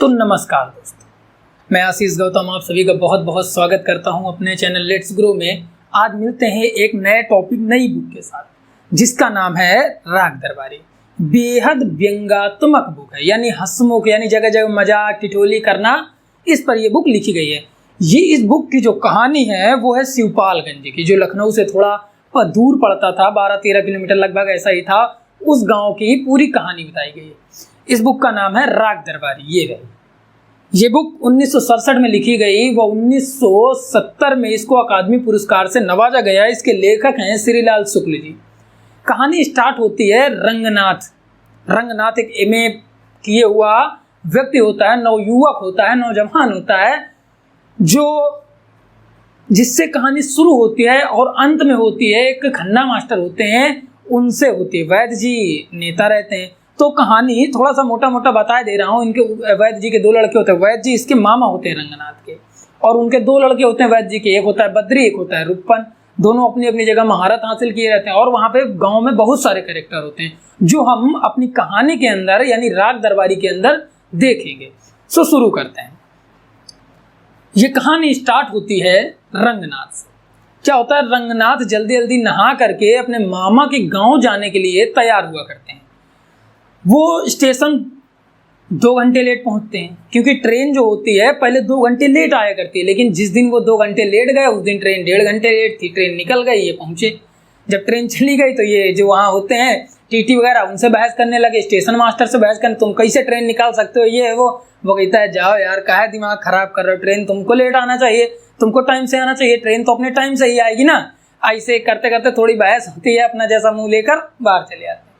तो नमस्कार दोस्तों, मैं आशीष गौतम आप सभी का बहुत बहुत स्वागत करता हूं अपने चैनल लेट्स ग्रो में। आज मिलते हैं एक नए टॉपिक, नई बुक के साथ, जिसका नाम है राग दरबारी। बेहद व्यंग्यात्मक बुक है, यानी हंसमुख, यानी जगह जगह मजाक टिटोली करना, इस पर यह बुक लिखी गई है। ये इस बुक की जो कहानी है वो है शिवपालगंज की, जो लखनऊ से थोड़ा दूर पड़ता था, 12-13 किलोमीटर लगभग ऐसा ही था। उस गांव की पूरी कहानी बताई गई है। इस बुक का नाम है राग दरबारी। ये बुक 1967 में लिखी गई। वो 1970 में इसको अकादमी पुरस्कार से नवाजा गया। इसके लेखक हैं श्रीलाल शुक्ल जी। कहानी स्टार्ट होती है रंगनाथ एक एमए किए हुआ व्यक्ति होता है, नवयुवक होता है, नौजवान होता है, जो जिससे कहानी शुरू होती है और अंत में होती है एक खन्ना मास्टर होते हैं, उनसे होती है। वैद्य जी नेता रहते हैं। तो कहानी थोड़ा सा मोटा मोटा बता दे रहा हूँ। इनके वैद्य जी के 2 लड़के होते हैं। वैद्य जी इसके मामा होते हैं रंगनाथ के, और उनके 2 लड़के होते हैं वैद्य जी के। एक होता है बद्री, एक होता है रूपन। दोनों अपनी अपनी जगह महारत हासिल किए रहते हैं। और वहाँ पे गांव में बहुत सारे कैरेक्टर होते हैं जो हम अपनी कहानी के अंदर यानी राग दरबारी के अंदर देखेंगे। सो शुरू करते हैं। ये कहानी स्टार्ट होती है रंगनाथ से। क्या होता है, रंगनाथ जल्दी जल्दी नहा करके अपने मामा के गांव जाने के लिए तैयार हुआ करते हैं। वो स्टेशन 2 घंटे लेट पहुंचते हैं, क्योंकि ट्रेन जो होती है पहले 2 घंटे लेट आया करती है। लेकिन जिस दिन वो 2 घंटे लेट गए, उस दिन ट्रेन 1.5 घंटे लेट थी। ट्रेन निकल गई, ये पहुंचे। जब ट्रेन चली गई तो ये जो वहाँ होते हैं टीटी वगैरह, उनसे बहस करने लगे। स्टेशन मास्टर से बहस करने, तुम कैसे ट्रेन निकाल सकते हो, ये है वो कहता है जाओ यार, काहे दिमाग खराब कर रहे हो, ट्रेन तुमको लेट आना चाहिए, तुमको टाइम से आना चाहिए, ट्रेन तो अपने टाइम से ही आएगी ना। ऐसे करते करते थोड़ी बहस होती है, अपना जैसा मुंह लेकर बाहर चले आते हैं।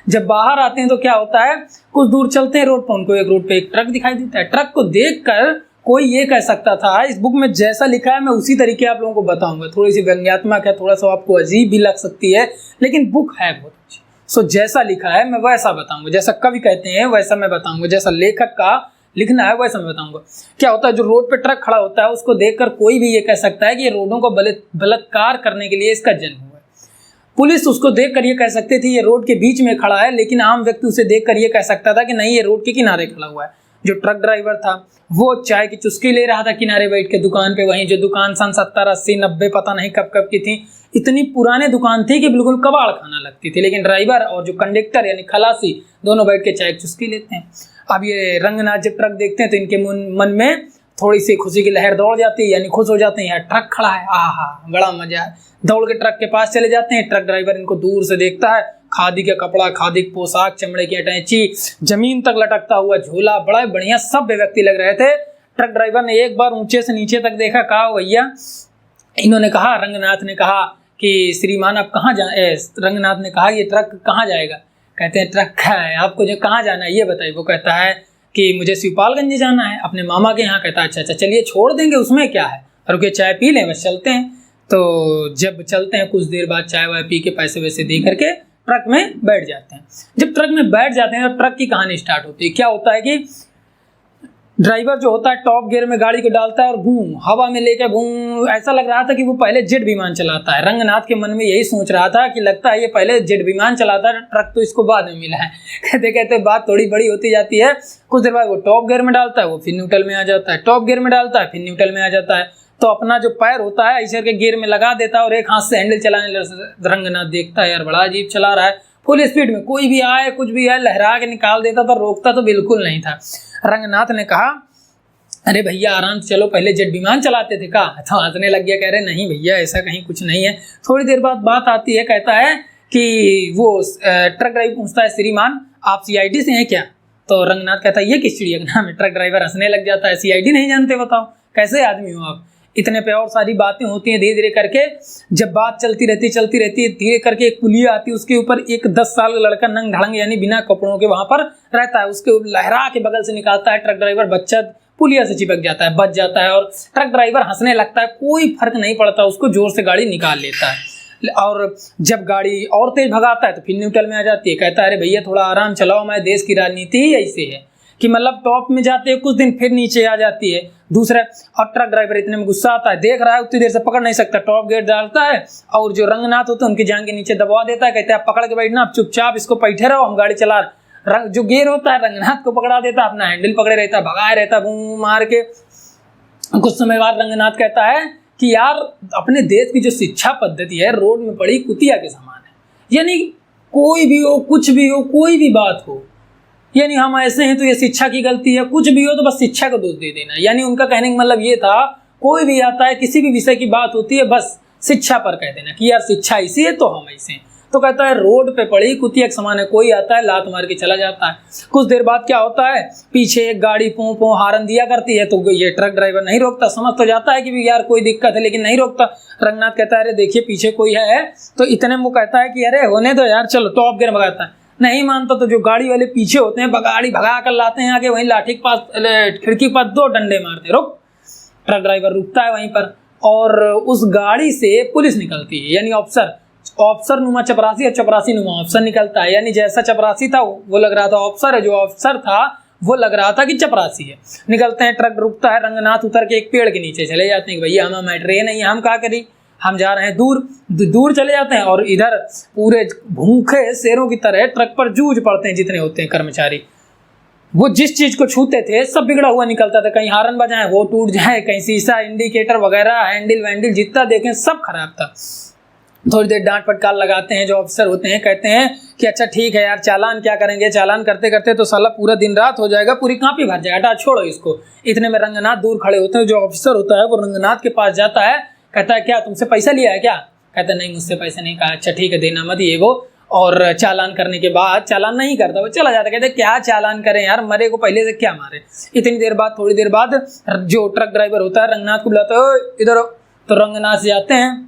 जब बाहर आते हैं तो क्या होता है, कुछ दूर चलते हैं रोड पर, उनको एक रोड पे एक ट्रक दिखाई देता है। ट्रक को देखकर कोई ये कह सकता था, इस बुक में जैसा लिखा है मैं उसी तरीके आप लोगों को बताऊंगा। थोड़ी सी व्यंग्यात्मक है, थोड़ा सा आपको अजीब भी लग सकती है, लेकिन बुक है बहुत अच्छी। सो जैसा लिखा है मैं वैसा बताऊंगा, जैसा कवि कहते हैं वैसा मैं बताऊंगा, जैसा लेखक का लिखना है वैसा मैं बताऊंगा। क्या होता है, जो रोड पे ट्रक खड़ा होता है उसको देखकर कोई भी ये कह सकता है कि ये रोडों को बलात्कार करने के लिए इसका जन्म हुआ है। पुलिस उसको देखकर ये कह सकती थी ये रोड के बीच में खड़ा है, लेकिन आम व्यक्ति उसे देखकर ये कह सकता था कि नहीं, ये रोड के किनारे खड़ा हुआ है। जो ट्रक ड्राइवर था वो चाय की चुस्की ले रहा था किनारे बैठ के दुकान पे। वहीं जो दुकान सन 70, 80, 90 पता नहीं कब कब की थी, इतनी पुराने दुकान थी कि बिल्कुल कबाड़ खाना लगती थी। लेकिन ड्राइवर और जो कंडक्टर यानी खलासी दोनों बैठ के चाय की चुस्की लेते हैं। अब ये रंगनाथ जब ट्रक देखते हैं तो इनके मन में थोड़ी सी खुशी की लहर दौड़ जाती है, यानी खुश हो जाते हैं, यार ट्रक खड़ा है, आहा बड़ा मजा है। दौड़ के ट्रक के पास चले जाते हैं। ट्रक ड्राइवर इनको दूर से देखता है, खादी का कपड़ा, खादी की पोशाक, चमड़े की अटैची, जमीन तक लटकता हुआ झोला, बड़ा बढ़िया सब व्यक्ति लग रहे थे। ट्रक ड्राइवर ने एक बार ऊंचे से नीचे तक देखा, कहा भैया, इन्होंने कहा, रंगनाथ ने कहा कि श्रीमान आप कहाँ जाए। रंगनाथ ने कहा ये ट्रक कहाँ जाएगा। कहते हैं ट्रक है, आपको जो कहाँ जाना है ये बताइए। वो कहता है कि मुझे शिवपालगंज जाना है अपने मामा के यहाँ। कहता है अच्छा चलिए छोड़ देंगे, उसमें क्या है, रुके चाय पी लें, बस चलते हैं। तो जब चलते हैं कुछ देर बाद चाय वाय पी के पैसे वैसे दे करके ट्रक में बैठ जाते हैं। जब ट्रक में बैठ जाते हैं तो ट्रक की कहानी स्टार्ट होती है। क्या होता है कि ड्राइवर जो होता है टॉप गियर में गाड़ी को डालता है और घूम हवा में लेकर घूम, ऐसा लग रहा था कि वो पहले जेट विमान चलाता है। रंगनाथ के मन में यही सोच रहा था कि लगता है ये पहले जेट विमान चलाता है, ट्रक तो इसको बाद में मिला है। कहते कहते बात थोड़ी बड़ी होती जाती है। कुछ देर बाद वो टॉप गियर में डालता है, वो फिर न्यूट्रल में आ जाता है, टॉप गियर में डालता है, फिर न्यूट्रल में आ जाता है। तो अपना जो पैर होता है ऐसे करके गियर में लगा देता है और एक हाथ से हैंडल चलाने लगता। रंगनाथ देखता है यार बड़ा अजीब चला रहा है, फुल स्पीड में, कोई भी आए कुछ भी है लहरा के निकाल देता था, रोकता तो बिल्कुल नहीं था। रंगनाथ ने कहा अरे भैया आराम से चलो, पहले जेट विमान चलाते थे का। तो हंसने लग गया, कह रहे नहीं भैया ऐसा कहीं कुछ नहीं है। थोड़ी देर बाद बात आती है, कहता है कि वो ट्रक ड्राइवर पूछता है श्रीमान आप सीआईडी से हैं क्या। तो रंगनाथ कहता है ये किस चिड़िया का नाम है। ट्रक ड्राइवर हंसने लग जाता है, सीआईडी नहीं जानते, बताओ कैसे आदमी हो आप। इतने पे और सारी बातें होती हैं धीरे धीरे करके। जब बात चलती रहती है धीरे करके एक पुलिया आती है, उसके ऊपर एक 10 साल का लड़का नंग ढड़ंग यानी बिना कपड़ों के वहां पर रहता है। उसके लहरा के बगल से निकालता है ट्रक ड्राइवर, बच्चा पुलिया से चिपक जाता है, बच जाता है और ट्रक ड्राइवर हंसने लगता है। कोई फर्क नहीं पड़ता उसको, जोर से गाड़ी निकाल लेता है। और जब गाड़ी और तेज भगाता है तो फिर न्यूट्रल में आ जाती है। कहता है अरे भैया थोड़ा आराम चलाओ, हमारे देश की राजनीति ही ऐसे है कि मतलब टॉप में जाते हैं कुछ दिन फिर नीचे आ जाती है दूसरा। और ट्रक ड्राइवर इतने में गुस्सा आता है, देख रहा है उतनी देर से पकड़ नहीं सकता, टॉप गेट डालता है और जो रंगनाथ होते हैं उनकी जान के नीचे दबा देता है। कहते हैं आप पकड़ के बैठना, आप चुपचाप इसको बैठे रहो, हम गाड़ी चला। जो गेर होता है रंगनाथ को पकड़ा देता, अपना हैंडल पकड़े रहता, भगाए रहता बूम मार के। कुछ समय बाद रंगनाथ कहता है कि यार अपने देश की जो शिक्षा पद्धति है रोड में पड़ी कुतिया के समान है, यानी कोई भी हो, कुछ भी हो, कोई भी बात हो, यानी हम ऐसे हैं तो ये शिक्षा की गलती है, कुछ भी हो तो बस शिक्षा को दोष दे देना। यानी उनका कहने का मतलब ये था, कोई भी आता है किसी भी विषय की बात होती है बस शिक्षा पर कह देना कि यार शिक्षा ऐसी है तो हम ऐसे हैं। तो कहता है रोड पे पड़ी कुतिया के समान है, कोई आता है लात मार के चला जाता है। कुछ देर बाद क्या होता है, पीछे एक गाड़ी पों पों हारन दिया करती है, तो ये ट्रक ड्राइवर नहीं रोकता, समझ तो जाता है कि भी यार कोई दिक्कत है, लेकिन नहीं रोकता। रंगनाथ कहता है अरे देखिए पीछे कोई है, तो इतने में वो कहता है कि अरे होने दो यार, चलो टॉप गियर भगाता है। नहीं मानता तो जो गाड़ी वाले पीछे होते हैं गाड़ी भगा कर लाते हैं आगे, वहीं लाठी के पास खिड़की के पास 2 डंडे मारते, रुक। ट्रक ड्राइवर रुकता है वहीं पर और उस गाड़ी से पुलिस निकलती है, यानी ऑफिसर नुमा चपरासी और चपरासी नुमा ऑफिसर निकलता है। यानी जैसा चपरासी था वो लग रहा था ऑफिसर है, जो ऑफिसर था वो लग रहा था कि चपरासी है। निकलते हैं, ट्रक रुकता है, रंगनाथ उतर के एक पेड़ के नीचे चले जाते हैं कि भैया हमें मैटर ये नहीं है, हम क्या करें, हम जा रहे हैं दूर चले जाते हैं। और इधर पूरे भूखे शेरों की तरह ट्रक पर जूझ पड़ते हैं जितने होते हैं कर्मचारी। वो जिस चीज को छूते थे सब बिगड़ा हुआ निकलता था, कहीं हारन बजाए वो टूट जाए, कहीं शीशा इंडिकेटर वगैरह हैंडल वैंडल जितना देखें सब खराब था। थोड़ी देर डांट फटकार लगाते हैं, जो ऑफिसर होते हैं कहते हैं कि अच्छा ठीक है यार चालान क्या करेंगे, चालान करते करते तो साला पूरा दिन रात हो जाएगा, पूरी कापी भर जाएगा, छोड़ो इसको। इतने में रंगनाथ दूर खड़े होते हैं, जो ऑफिसर होता है वो रंगनाथ के पास जाता है, कहता है क्या तुमसे पैसा लिया है क्या? कहता है नहीं मुझसे पैसे नहीं। कहा अच्छा ठीक है देना मत ये वो। और चालान करने के बाद चालान नहीं करता, वो चला जाता, कहते क्या चालान करें यार, मरे को पहले से क्या मारे। इतनी देर बाद थोड़ी देर बाद जो ट्रक ड्राइवर होता है रंगनाथ को बुलाता है इधर, तो रंगनाथ से आते हैं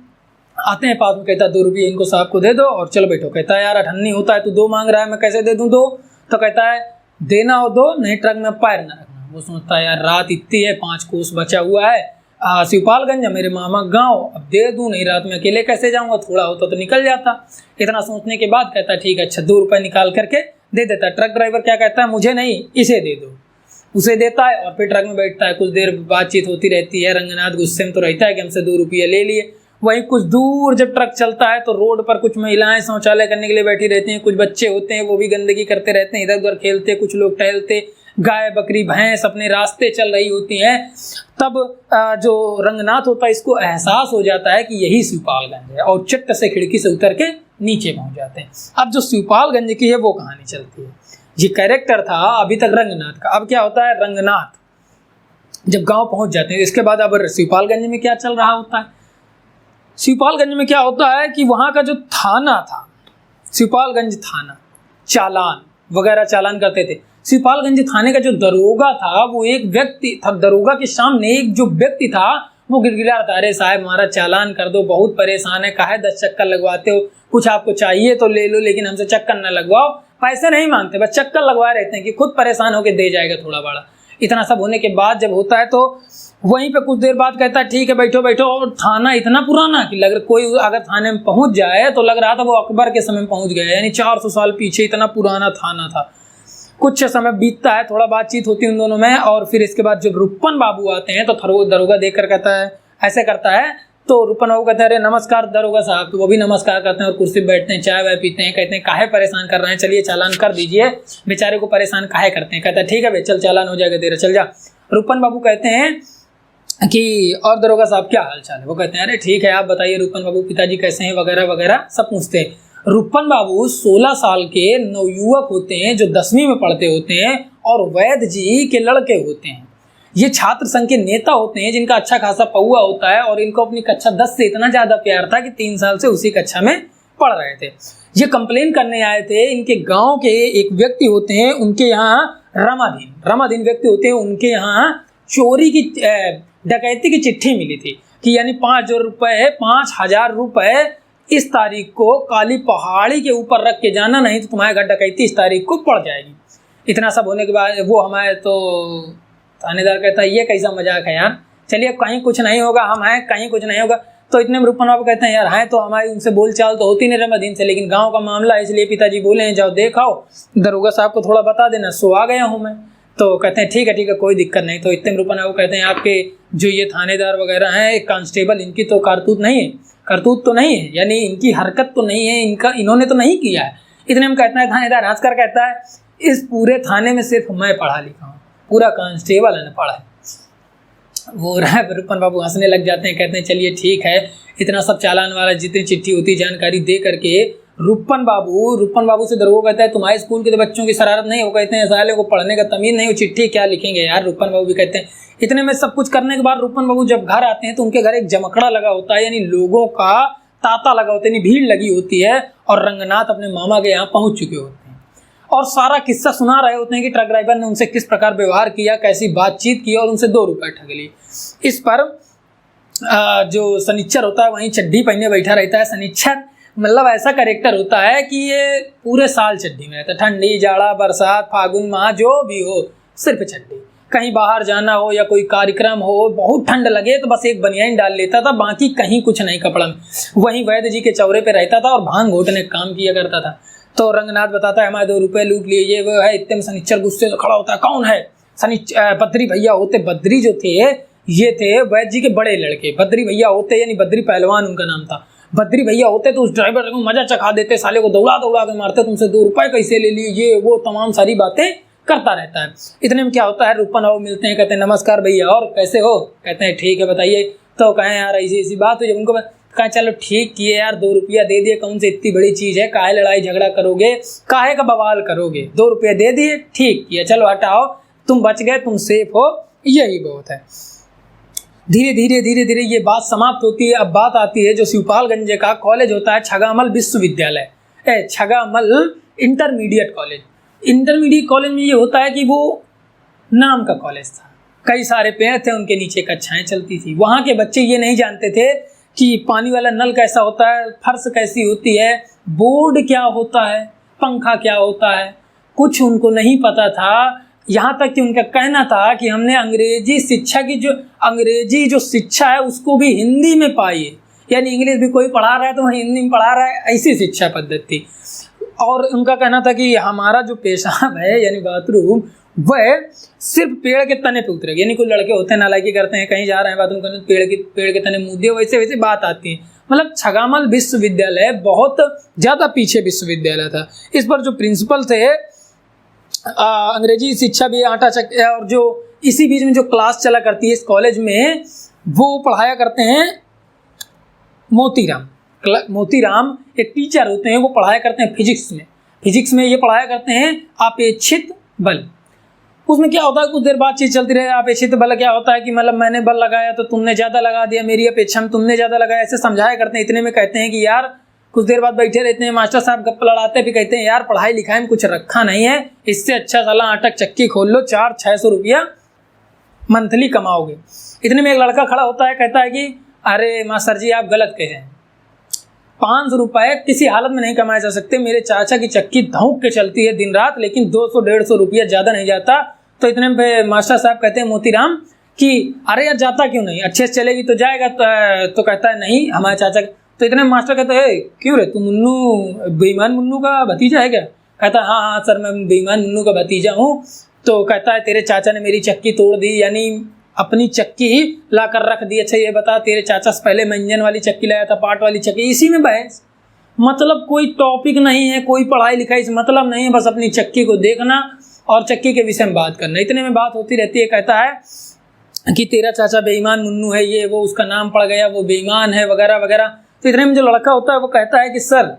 पास में, कहता है 2 रुपये इनको साहब को दे दो और चलो बैठो। कहता है यार अठन्नी होता है, तू 2 मांग रहा है, मैं कैसे दे दूं 2? तो कहता है देना हो 2, नहीं ट्रक में पैर न रखना। वो सोचता है यार रात इतनी है, 5 कोस बचा हुआ है, शिवपालगंज मेरे मामा गांव, अब दे दूं नहीं, रात में अकेले कैसे जाऊंगा, थोड़ा होता तो निकल जाता। इतना सोचने के बाद कहता है ठीक है अच्छा 2 रुपये निकाल करके दे देता है। ट्रक ड्राइवर क्या कहता है, मुझे नहीं इसे दे दो। उसे देता है और फिर ट्रक में बैठता है। कुछ देर बातचीत होती रहती है, रंगनाथ गुस्से में तो रहता है कि हमसे 2 रुपये ले लिए। वहीं कुछ दूर जब ट्रक चलता है तो रोड पर कुछ महिलाएं शौचालय करने के लिए बैठी रहती हैं, कुछ बच्चे होते हैं वो भी गंदगी करते रहते हैं, इधर उधर खेलते, कुछ लोग टहलते, गाय बकरी भैंस अपने रास्ते चल रही होती हैं। तब जो रंगनाथ होता है इसको एहसास हो जाता है कि यही शिवपालगंज है और चट्ट से खिड़की से उतर के नीचे पहुंच जाते हैं। अब जो शिवपालगंज की है वो कहानी चलती है। ये कैरेक्टर था अभी तक रंगनाथ का। अब क्या होता है, रंगनाथ जब गांव पहुंच जाते हैं इसके बाद अब शिवपालगंज में क्या चल रहा होता है, शिवपालगंज में क्या होता है कि वहाँ का जो थाना था, शिवपालगंज थाना, चालान वगैरह चालान करते थे। शिवपालगंज थाने का जो दरोगा था वो एक व्यक्ति था, दरोगा के सामने एक जो व्यक्ति था वो गिड़गिड़ा रहा था, अरे साहब हमारा चालान कर दो, बहुत परेशान है, काहे 10 चक्कर लगवाते हो, कुछ आपको चाहिए तो ले लो लेकिन हमसे चक्कर न लगवाओ। पैसे नहीं मांगते, बस चक्कर लगवा रहते हैं कि खुद परेशान होकर दे जाएगा थोड़ा बड़ा। इतना सब होने के बाद जब होता है तो वहीं पे कुछ देर बाद कहता है ठीक है बैठो बैठो। और थाना इतना पुराना कि लग रहा कोई अगर थाने में पहुंच जाए तो लग रहा था वो अकबर के समय में पहुंच गया, यानी 400 साल पीछे इतना पुराना थाना था। कुछ समय बीतता है, थोड़ा बातचीत होती है उन दोनों में, और फिर इसके बाद जब रुपन बाबू आते हैं तो दरोगा देखकर कहता है ऐसे करता है, तो रुपन बाबू कहते हैं अरे नमस्कार दरोगा साहब, तो वो भी नमस्कार करते हैं और कुर्सी पर बैठते हैं, चाय वाय पीते हैं। कहते हैं काहे परेशान कर रहे हैं, चलिए चालान कर दीजिए, बेचारे को परेशान काहे करते हैं। कहता है ठीक है भाई चल चालान हो जाएगा तेरा, चल जा। रुपन बाबू कहते हैं कि और दरोगा साहब क्या हाल चाल है? वो कहते हैं अरे ठीक है आप बताइए रुपन बाबू, पिताजी कैसे हैं वगैरह वगैरह सब पूछते हैं। रुपन बाबू 16 साल के नवयुवक होते हैं जो 10वीं में पढ़ते होते हैं और वैद्य जी के लड़के होते हैं। ये छात्र संघ के नेता होते हैं जिनका अच्छा खासा पौआ होता है और इनको अपनी कक्षा 10 से इतना ज़्यादा प्यार था कि 3 साल से उसी कक्षा में पढ़ रहे थे। ये कंप्लेन करने आए थे, इनके गाँव के एक व्यक्ति होते हैं, उनके यहाँ रामाधीन व्यक्ति होते हैं, उनके यहाँ चोरी की डकैती की चिट्ठी मिली थी कि यानी 5,000 रुपये इस तारीख को काली पहाड़ी के ऊपर रख के जाना, नहीं तो तुम्हारे घर डकैती इस तारीख को पड़ जाएगी। इतना सब होने के बाद वो हमारे तो थानेदार कहता है ये कैसा मजाक है यार, चलिए कहीं कुछ नहीं होगा, हम हैं कहीं कुछ नहीं होगा। तो इतने में रुपन बाबू कहते हैं यार हैं तो हमारी उनसे बोलचाल तो होती नहीं रामाधीन से, लेकिन गाँव का मामला है इसलिए पिताजी बोले हैं जाओ देखाओ, दरोगा साहब को थोड़ा बता देना, सो आ गया हूँ मैं। तो कहते हैं ठीक है कोई दिक्कत नहीं। तो इतने में रुपन बाबू कहते हैं आपके जो ये थानेदार वगैरह हैं, एक कांस्टेबल, इनकी तो करतूत तो नहीं है, यानी इनकी हरकत तो नहीं है, इन्होंने तो नहीं किया है। इतने में कहता है थानेदार हंस कर कहता है इस पूरे थाने में सिर्फ मैं पढ़ा लिखा हूँ, पूरा कांस्टेबल अनपढ़ है। वो रहा रूपन बाबू हंसने लग जाते हैं, कहते हैं चलिए ठीक है, इतना सब चालान वाला जितनी चिट्ठी होती जानकारी दे करके रूपन बाबू से दरोगा कहता है तुम्हारे स्कूल के तो बच्चों की शरारत नहीं हो, कहते हैं साले को पढ़ने का तमीज़ नहीं हो, चिट्ठी क्या लिखेंगे यार। रूपन बाबू भी कहते हैं। इतने में सब कुछ करने के बाद रूपन बाबू जब घर आते हैं तो उनके घर एक जमकड़ा लगा होता है, यानी लोगों का तांता लगा होता है, यानी भीड़ लगी होती है, और रंगनाथ अपने मामा के यहाँ पहुँच चुके होते हैं और सारा किस्सा सुना रहे होते हैं कि ट्रक ड्राइवर ने उनसे किस प्रकार व्यवहार किया, कैसी बातचीत की और उनसे 2 रुपये ठग लिए। इस पर जो सनीचर होता है वहीं चड्डी पहने बैठा रहता है। सनीचर मतलब ऐसा कैरेक्टर होता है कि ये पूरे साल चड्डी में रहता है, ठंडी जाड़ा बरसात फागुन माह जो भी हो सिर्फ चड्डी। कहीं बाहर जाना हो या कोई कार्यक्रम हो, बहुत ठंड लगे तो बस एक बनियान डाल लेता था, बाकी कहीं कुछ नहीं कपड़ा में। वहीं वैद्य जी के चौरे पे रहता था और भांग घोटने का काम किया करता था। तो रंगनाथ बताता है हमारे 2 रुपये लूट लिए, ये वो है। इतने में सनीचर गुस्से से खड़ा होता है, कौन है? बद्री भैया होते। बद्री जो थे ये थे वैद्य जी के बड़े लड़के, बद्री भैया होते, यानी बद्री पहलवान उनका नाम था। बद्री भैया होते तो उस ड्राइवर को मजा चखा देते, साले को दौड़ा दौड़ा के मारते, तुमसे 2 रुपये कैसे ले लिए, ये वो तमाम सारी बातें करता रहता है। इतने में क्या होता है, रूपन बाबू मिलते हैं, कहते हैं नमस्कार भैया और कैसे हो? कहते हैं ठीक है बताइए। तो कहें यार ऐसी ऐसी बात हो, जब उनको कहा चलो ठीक किए यार, 2 रुपया दे दिए, कौन सी इतनी बड़ी चीज़ है, काहे लड़ाई झगड़ा करोगे, काहे का बवाल करोगे, 2 रुपये दे दिए ठीक किया, चलो हटाओ, तुम बच गए, तुम सेफ हो, यही बहुत है। धीरे धीरे ये बात समाप्त होती है। अब बात आती है जो शिवपालगंज का कॉलेज होता है, छगामल विश्वविद्यालय, छगामल इंटरमीडिएट कॉलेज। इंटरमीडिएट कॉलेज में ये होता है कि वो नाम का कॉलेज था, कई सारे पेड़ थे, उनके नीचे कक्षाएं चलती थी। वहाँ के बच्चे ये नहीं जानते थे कि पानी वाला नल कैसा होता है, फर्श कैसी होती है, बोर्ड क्या होता है, पंखा क्या होता है, कुछ उनको नहीं पता था। यहाँ तक कि उनका कहना था कि हमने अंग्रेजी शिक्षा है उसको भी हिंदी में पाई है, यानी इंग्लिश भी कोई पढ़ा रहा है तो वह हिंदी में पढ़ा रहा है, ऐसी शिक्षा पद्धति। और उनका कहना था कि हमारा जो पेशाब है यानी बाथरूम वह सिर्फ पेड़ के तने पे उतरेगा, यानी कोई लड़के होते हैं नालायकी करते हैं, कहीं जा रहे हैं बाथरूम करने, पेड़ के तने मुँह दिए, वैसे वैसे बात आती है। मतलब छगामल विश्वविद्यालय बहुत ज़्यादा पीछे विश्वविद्यालय था। इस पर जो प्रिंसिपल थे अंग्रेजी शिक्षा भी आटा चक, और जो इसी बीच में जो क्लास चला करती है इस कॉलेज में, वो पढ़ाया करते हैं मोतीराम एक टीचर होते हैं, वो पढ़ाया करते हैं फिजिक्स में ये पढ़ाया करते हैं अपेक्षित बल। उसमें क्या होता है, कुछ देर बाद चीज़ चलती रहे। अपेक्षित बल क्या होता है कि मतलब मैंने बल लगाया तो तुमने ज़्यादा लगा दिया, मेरी अपेक्षा में तुमने ज़्यादा लगाया, ऐसे समझाया करते हैं। इतने में कहते हैं कि यार, कुछ देर बाद बैठे रहते हैं, मास्टर साहब गप्पा लड़ाते भी, कहते हैं यार पढ़ाई लिखाई में कुछ रखा नहीं है, इससे अच्छा साला आटक चक्की खोल लो, 400-600 रुपया मंथली कमाओगे। इतने में एक लड़का खड़ा होता है, कहता है कि अरे मास्टर जी आप गलत कह रहे हैं, 500 रुपये किसी हालत में नहीं कमाए जा सकते, मेरे चाचा की चक्की धौंक के चलती है दिन रात, लेकिन 200-150 रुपया ज़्यादा नहीं जाता। तो इतने में मास्टर साहब कहते हैं मोतीराम कि अरे यार जाता क्यों नहीं, अच्छे से चलेगी तो जाएगा। तो कहता है नहीं हमारे चाचा। तो इतने में मास्टर कहते हैं क्यों रे, तू मुन्नू बेईमान मुन्नू का भतीजा है क्या? कहता है हाँ सर मैं बेईमान मुन्नू का भतीजा हूँ। तो कहता है तेरे चाचा ने मेरी चक्की तोड़ दी, यानी अपनी चक्की ला कर रख दी। अच्छा ये बता, तेरे चाचा से पहले मैं इंजन वाली चक्की लाया था, पार्ट वाली चक्की, इसी में बहस। मतलब कोई टॉपिक नहीं है, कोई पढ़ाई लिखाई से मतलब नहीं है, बस अपनी चक्की को देखना और चक्की के विषय में बात करना। इतने में बात होती रहती है। कहता है कि तेरा चाचा बेईमान मुन्नू है, ये वो उसका नाम पड़ गया, वो बेईमान है वगैरह वगैरह। तो इतने में जो लड़का होता है वो कहता है कि सर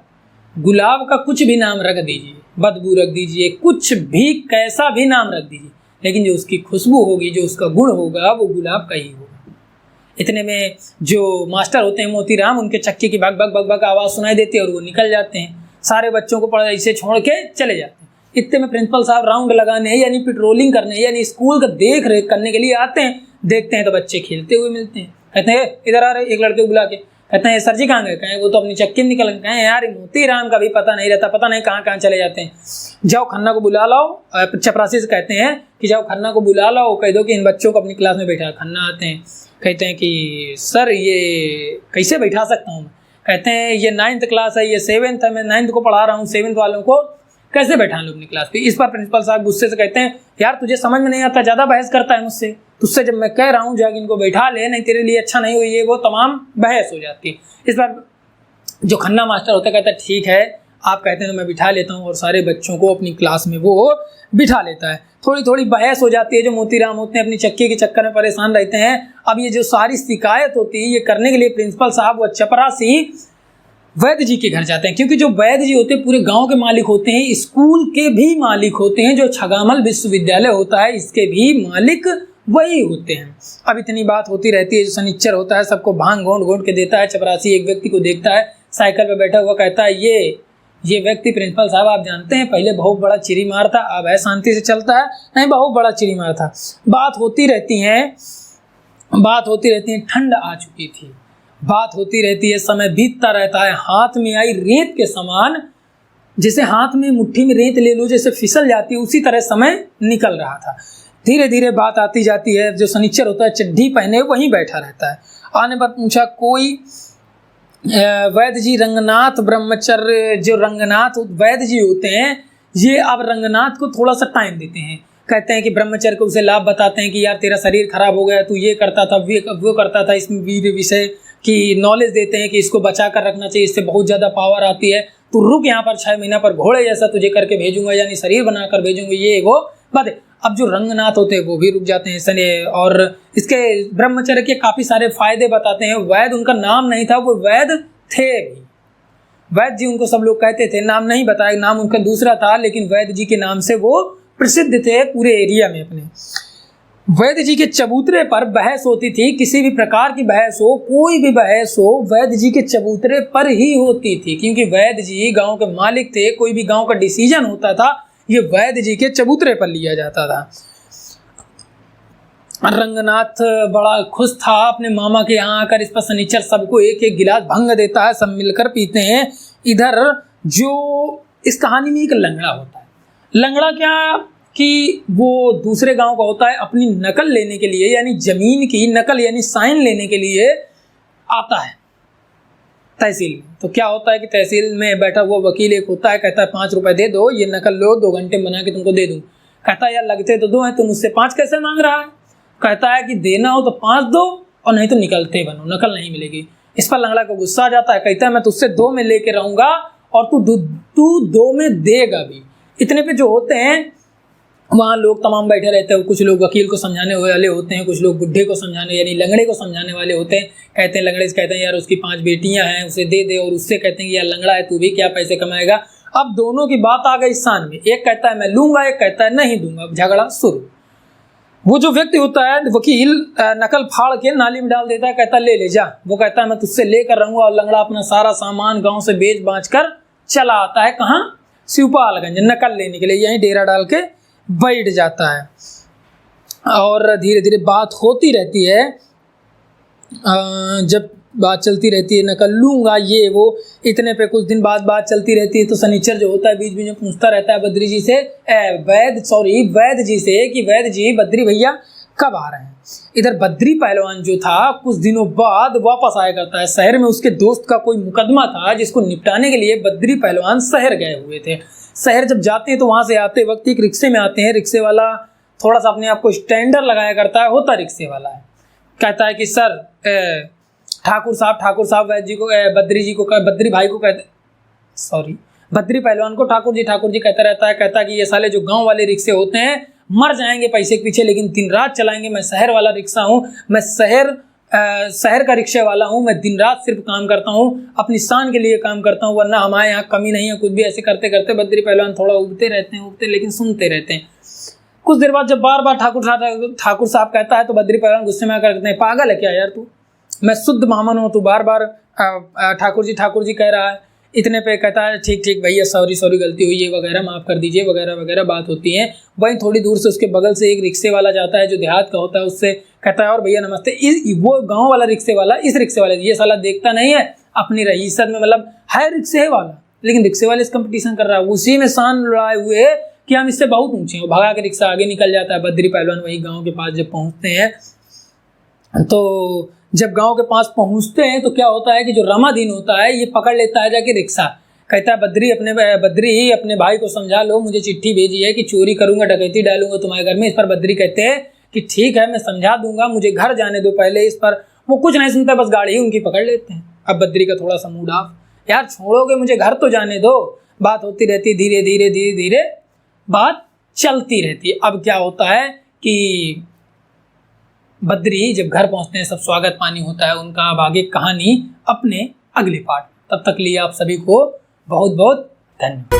गुलाब का कुछ भी नाम रख दीजिए, बदबू रख दीजिए, कुछ भी कैसा भी नाम रख दीजिए, लेकिन जो उसकी खुशबू होगी, जो उसका गुण होगा, वो गुलाब का ही होगा। इतने में जो मास्टर होते हैं मोतीराम, उनके चक्की की भग भग भग भग आवाज़ सुनाई देती है और वो निकल जाते हैं, सारे बच्चों को पढ़ाई से छोड़ के चले जाते हैं। इतने में प्रिंसिपल साहब राउंड लगाने यानी पेट्रोलिंग करने यानी स्कूल का देख रेख करने के लिए आते हैं। देखते हैं तो बच्चे खेलते हुए मिलते हैं। कहते हैं इधर आ रहे, एक लड़के को बुला के कहते हैं सर जी कहाँ गए? कहें वो तो अपनी चक्की में निकल गए। कहें यार मोतीराम का भी पता नहीं रहता, पता नहीं कहाँ कहाँ चले जाते हैं, जाओ खन्ना को बुला लाओ। चपरासी से कहते हैं कि जाओ खन्ना को बुला लाओ, कह दो कि इन बच्चों को अपनी क्लास में बैठा। खन्ना आते हैं, कहते हैं कि सर ये कैसे बैठा सकता हूँ? कहते हैं ये 9th क्लास है, ये 7th है, मैं 9th को पढ़ा रहा हूँ, 7th वालों को कैसे बैठा लूँ अपनी क्लास पे? इस पर प्रिंसिपल साहब गुस्से से कहते हैं यार तुझे समझ में नहीं आता, ज़्यादा बहस करता है मुझसे, तुझसे जब मैं कह रहा हूँ जाके इनको बैठा ले, नहीं तेरे लिए अच्छा नहीं हुई, ये वो तमाम बहस हो जाती है। इस पर जो खन्ना मास्टर होता है कहता है ठीक है आप कहते हैं तो मैं बिठा लेता हूँ, और सारे बच्चों को अपनी क्लास में वो बिठा लेता है। थोड़ी थोड़ी बहस हो जाती है, जो मोतीराम होते हैं अपनी चक्की के चक्कर में परेशान रहते हैं। अब ये जो सारी शिकायत होती है, ये करने के लिए प्रिंसिपल साहब व चपरासी वैद्य जी के घर जाते हैं, क्योंकि जो वैद्य जी होते हैं पूरे गांव के मालिक होते हैं, स्कूल के भी मालिक होते हैं, जो छगामल विश्वविद्यालय होता है इसके भी मालिक वही होते हैं। अब इतनी बात होती रहती है, जो शनिचर होता है सबको भांग घोंट घोंट के देता है। चपरासी एक व्यक्ति को देखता है साइकिल पर बैठा हुआ, कहता है ये व्यक्ति प्रिंसिपल साहब आप जानते हैं पहले बहुत बड़ा चिरी मार था, अब है शांति से चलता है, नहीं बहुत बड़ा चिरी मार था। बात होती रहती है, ठंड आ चुकी थी, बात होती रहती है, समय बीतता रहता है। हाथ में आई रेत के समान, जैसे हाथ में मुट्ठी में रेत ले लो जैसे फिसल जाती है, उसी तरह समय निकल रहा था। धीरे धीरे बात आती जाती है। जो शनिचर होता है चड्ढी पहने वहीं बैठा रहता है। आने पर पूछा कोई वैद्य जी रंगनाथ ब्रह्मचर्य, जो रंगनाथ वैद्य जी होते हैं ये अब रंगनाथ को थोड़ा सा टाइम देते हैं, कहते हैं कि ब्रह्मचर्य को उसे लाभ बताते हैं कि यार तेरा शरीर खराब हो गया, तू ये करता था वो करता था, इसमें वीर विषय की नॉलेज देते हैं कि इसको बचा कर रखना चाहिए, इससे बहुत ज़्यादा पावर आती है, तू रुक यहाँ पर 6 महीना पर घोड़े जैसा तुझे करके भेजूंगा, यानी शरीर बनाकर भेजूंगा, ये वो बात है। अब जो रंगनाथ होते हैं वो भी रुक जाते हैं सने, और इसके ब्रह्मचर्य के काफ़ी सारे फायदे बताते हैं। वैद्य उनका नाम नहीं था, वो वैद्य थे भी, वैद्य जी उनको सब लोग कहते थे, नाम नहीं बताया, नाम उनका दूसरा था, लेकिन वैद्य जी के नाम से वो प्रसिद्ध थे पूरे एरिया में अपने। वैद्य जी के चबूतरे पर बहस होती थी, किसी भी प्रकार की बहस हो, कोई भी बहस हो, वैद्य जी के चबूतरे पर ही होती थी, क्योंकि वैद्य जी गांव के मालिक थे। कोई भी गांव का डिसीजन होता था ये वैद्य जी के चबूतरे पर लिया जाता था। रंगनाथ बड़ा खुश था अपने मामा के यहाँ आकर। इस पर शनिचर सबको एक एक गिलास भंग देता है, सब मिलकर पीते हैं। इधर जो इस कहानी में एक लंगड़ा होता है, लंगड़ा क्या कि वो दूसरे गांव का होता है, अपनी नकल लेने के लिए, यानी जमीन की नकल यानी साइन लेने के लिए आता है तहसील में। तो क्या होता है कि तहसील में बैठा हुआ वकील एक होता है, कहता है 5 रुपए दे दो, ये नकल लो, 2 घंटे में बना के तुमको दे दूँ। कहता है यार लगते तो 2 हैं, तुम मुझसे 5 कैसे मांग रहा है? कहता है कि देना हो तो 5 दो और नहीं तो निकलते बनो, नकल नहीं मिलेगी। इस पर लंगड़ा को गुस्सा आ जाता है, कहता है मैं तुझसे 2 में लेके रहूँगा और तू 2 में देगा भी। इतने पे जो होते हैं वहाँ लोग तमाम बैठे रहते हैं, कुछ लोग वकील को समझाने वाले होते हैं, कुछ लोग बुढ़े को समझाने यानी लंगड़े को समझाने वाले होते हैं। कहते हैं लंगड़े से कहते हैं यार उसकी 5 बेटियां हैं उसे दे दे, और उससे कहते हैं कि यार लंगड़ा है तू भी क्या पैसे कमाएगा। अब दोनों की बात आ गई सान में, एक कहता है मैं लूंगा, एक कहता है नहीं दूंगा, झगड़ा शुरू। वो जो व्यक्ति होता है वकील नकल फाड़ के नाली में डाल देता है, कहता है ले ले जा। वो कहता है मैं तुझसे लेकर रहूंगा, और लंगड़ा अपना सारा सामान गाँव से बेच बाँच कर चला आता है कहाँ, शिवपालगंज नकल लेने के लिए, यहीं डेरा डाल के बैठ जाता है। और धीरे धीरे बात होती रहती है। जब बात चलती रहती है नकल लूँगा ये वो, इतने पे कुछ दिन बाद बात चलती रहती है। तो शनिचर जो होता है बीच बीच में पूछता रहता है बद्री जी से, वैद्य जी से कि वैद्य जी बद्री भैया कब आ रहे हैं। इधर बद्री पहलवान जो था कुछ दिनों बाद वापस आया करता है। शहर में उसके दोस्त का कोई मुकदमा था जिसको निपटाने के लिए बद्री पहलवान शहर गए हुए थे। शहर जब जाते हैं तो वहाँ से आते वक्त एक रिक्शे में आते हैं। रिक्शे वाला थोड़ा सा अपने आप को स्टैंडर्ड लगाया करता है, होता रिक्शे वाला है। कहता है कि सर ठाकुर साहब वैद्य जी को बद्री भाई को कहते, सॉरी बद्री पहलवान को ठाकुर जी कहता रहता है। कहता है कि ये साले जो गांव वाले रिक्शे होते हैं मर जाएंगे पैसे के पीछे, लेकिन दिन रात चलाएंगे। मैं शहर वाला रिक्शा हूँ, मैं शहर का रिक्शे वाला हूँ, मैं दिन रात सिर्फ काम करता हूँ, अपनी शान के लिए काम करता हूँ, वरना हमारे यहाँ कमी नहीं है कुछ भी। ऐसे करते करते बद्री पहलवान थोड़ा उगते लेकिन सुनते रहते हैं। कुछ देर बाद जब बार बार ठाकुर साहब कहता है तो बद्री पहलवान गुस्से में आकर कहते हैं पागल है क्या यार तू, मैं शुद्ध ब्राह्मण हूँ, तू बार बार ठाकुर जी कह रहा है। इतने पे कहता है ठीक भैया सॉरी गलती हुई है वगैरह, माफ़ कर दीजिए वगैरह वगैरह बात होती है। वहीं थोड़ी दूर से उसके बगल से एक रिक्शे वाला जाता है जो देहात का होता है, उससे कहता है और भैया नमस्ते। वो गांव वाला रिक्शे वाला इस रिक्शे वाले ये साला देखता नहीं है अपनी रईसत में, मतलब है रिक्शे वाला लेकिन रिक्शे वाले इस कंपटीशन कर रहा है, उसी में शान लड़ाए हुए कि हम इससे बहुत ऊँचे हैं। भगा के रिक्शा आगे निकल जाता है। बद्री पहलवान वही गाँव के पास जब पहुँचते हैं तो जब गांव के पास पहुंचते हैं तो क्या होता है कि जो रामादीन होता है ये पकड़ लेता है जाके रिक्शा। कहता है बद्री अपने भाई को समझा लो, मुझे चिट्ठी भेजी है कि चोरी करूंगा, डकैती डालूंगा तुम्हारे घर में। इस पर बद्री कहते हैं कि ठीक है मैं समझा दूंगा, मुझे घर जाने दो पहले। इस पर वो कुछ नहीं सुनता, बस गाड़ी ही उनकी पकड़ लेते हैं। अब बद्री का थोड़ा सा मूड ऑफ, यार छोड़ोगे मुझे घर तो जाने दो, बात होती रहती, धीरे धीरे धीरे धीरे बात चलती रहती है। अब क्या होता है कि बद्री जब घर पहुंचते हैं, सब स्वागत पानी होता है उनका। अब आगे कहानी अपने अगले पार्ट। तब तक लिए आप सभी को बहुत बहुत धन्यवाद।